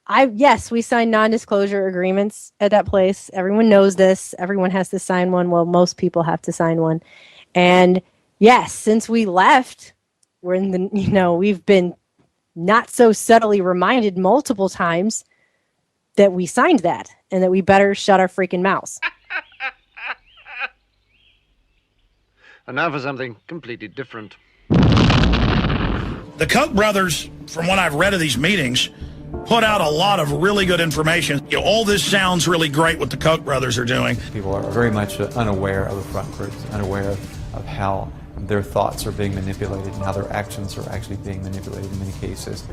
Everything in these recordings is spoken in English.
Yes, we signed non-disclosure agreements at that place. Everyone knows this. Everyone has to sign one. Well, most people have to sign one. And yes, since we left, we're in the, we've been not so subtly reminded multiple times that we signed that and that we better shut our freaking mouths. And now for something completely different. The Koch brothers, from what I've read of these meetings, put out a lot of really good information. All this sounds really great what the Koch brothers are doing. People are very much unaware of the front groups, unaware of how their thoughts are being manipulated and how their actions are actually being manipulated in many cases.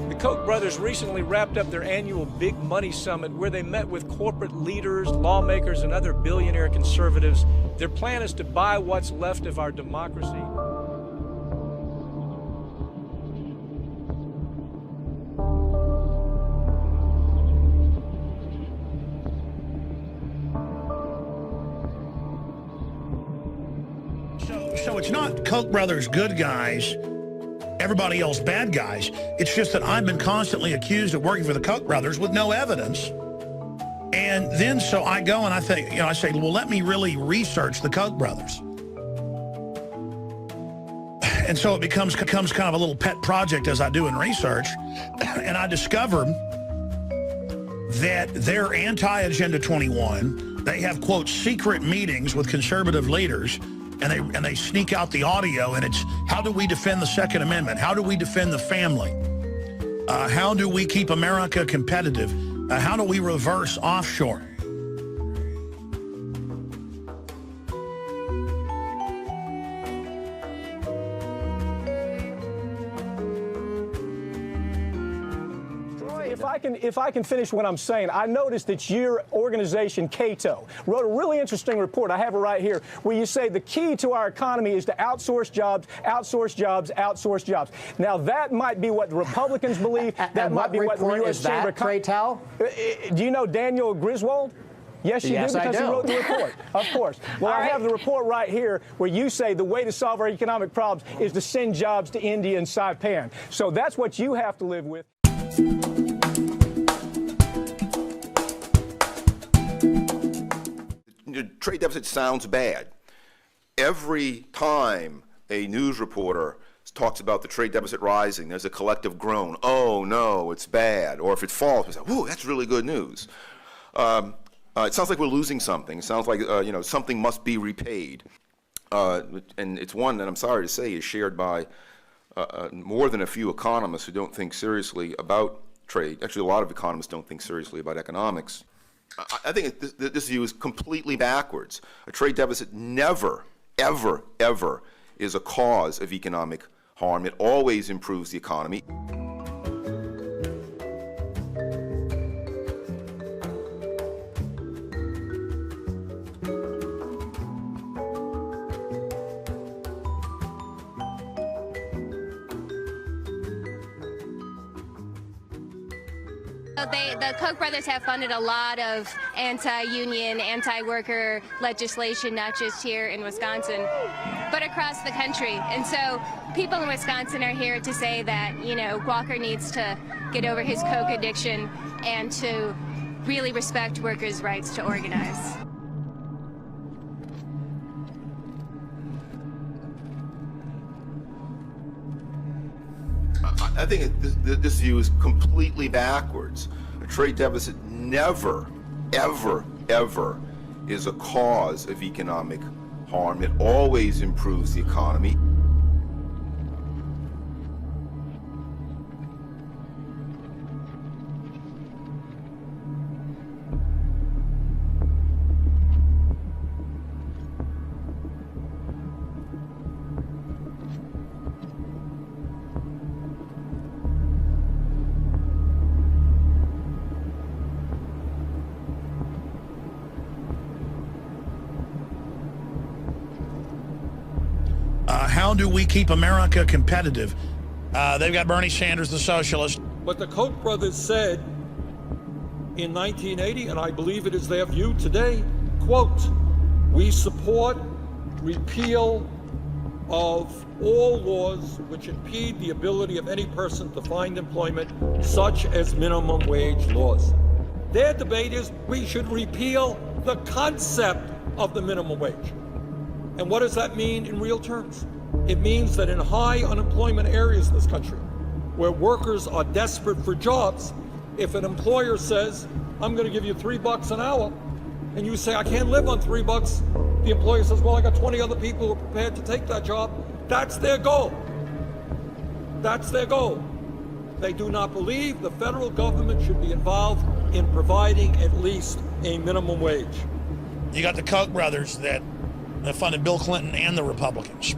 The Koch brothers recently wrapped up their annual Big Money Summit where they met with corporate leaders, lawmakers, and other billionaire conservatives. Their plan is to buy what's left of our democracy. So it's not Koch brothers good guys, everybody else bad guys. It's just that I've been constantly accused of working for the Koch brothers with no evidence. And then so I go and I think, I say, well, let me really research the Koch brothers. And so it becomes kind of a little pet project as I do in research. And I discover that they're anti-Agenda 21. They have, quote, secret meetings with conservative leaders. And they sneak out the audio, and it's, how do we defend the Second Amendment? How do we defend the family? How do we keep America competitive? How do we reverse offshore? If I can finish what I'm saying, I noticed that your organization, Cato, wrote a really interesting report. I have it right here, where you say the key to our economy is to outsource jobs, outsource jobs, outsource jobs. Now, that might be what the Republicans believe. That might be what the U.S. Chamber of Commerce. Do you know Daniel Griswold? Yes, you do, because he wrote the report. Of course. Well, I have the report right here where you say the way to solve our economic problems is to send jobs to India and Saipan. So that's what you have to live with. The trade deficit sounds bad. Every time a news reporter talks about the trade deficit rising, there's a collective groan. Oh, no, it's bad. Or if it falls, we say, whoa, that's really good news. It sounds like we're losing something. It sounds like something must be repaid. And it's one that I'm sorry to say is shared by more than a few economists who don't think seriously about trade. Actually, a lot of economists don't think seriously about economics. I think this view is completely backwards. A trade deficit never, ever, ever is a cause of economic harm. It always improves the economy. The Koch brothers have funded a lot of anti-union, anti-worker legislation, not just here in Wisconsin, but across the country. And so people in Wisconsin are here to say that, Walker needs to get over his coke addiction and to really respect workers' rights to organize. I think this view is completely backwards. A trade deficit never, ever, ever is a cause of economic harm. It always improves the economy. How do we keep America competitive? They've got Bernie Sanders, the socialist. What the Koch brothers said in 1980, and I believe it is their view today, quote, "We support repeal of all laws which impede the ability of any person to find employment, such as minimum wage laws." Their debate is we should repeal the concept of the minimum wage. And what does that mean in real terms? It means that in high unemployment areas in this country, where workers are desperate for jobs, if an employer says, "I'm going to give you $3 an hour," and you say, "I can't live on $3, the employer says, "Well, I got 20 other people who are prepared to take that job." That's their goal. That's their goal. They do not believe the federal government should be involved in providing at least a minimum wage. You got the Koch brothers that funded Bill Clinton and the Republicans.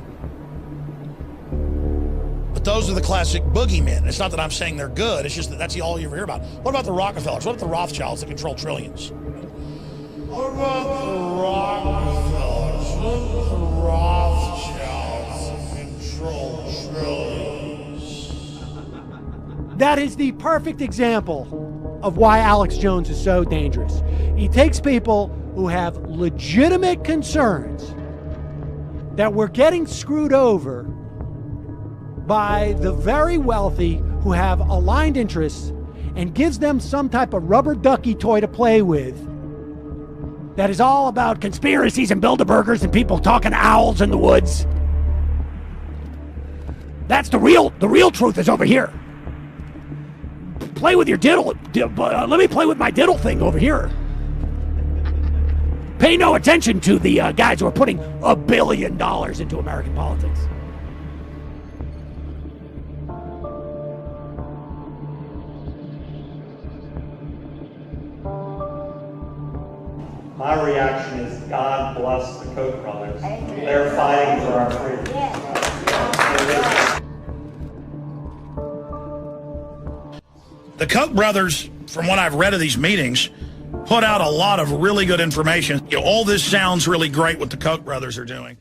But those are the classic boogeymen. It's not that I'm saying they're good. It's just that that's all you ever hear about. What about the Rockefellers? What about the Rothschilds that control trillions? What about the Rockefellers? What about the Rothschilds that control trillions? That is the perfect example of why Alex Jones is so dangerous. He takes people who have legitimate concerns that we're getting screwed over by the very wealthy who have aligned interests and gives them some type of rubber ducky toy to play with that is all about conspiracies and Bilderbergers and people talking to owls in the woods. That's the real truth is over here. Play with your diddle. Let me play with my diddle thing over here. Pay no attention to the guys who are putting $1 billion into American politics. My reaction is God bless the Koch brothers. They're fighting for our freedom. The Koch brothers, from what I've read of these meetings, put out a lot of really good information. All this sounds really great what the Koch brothers are doing.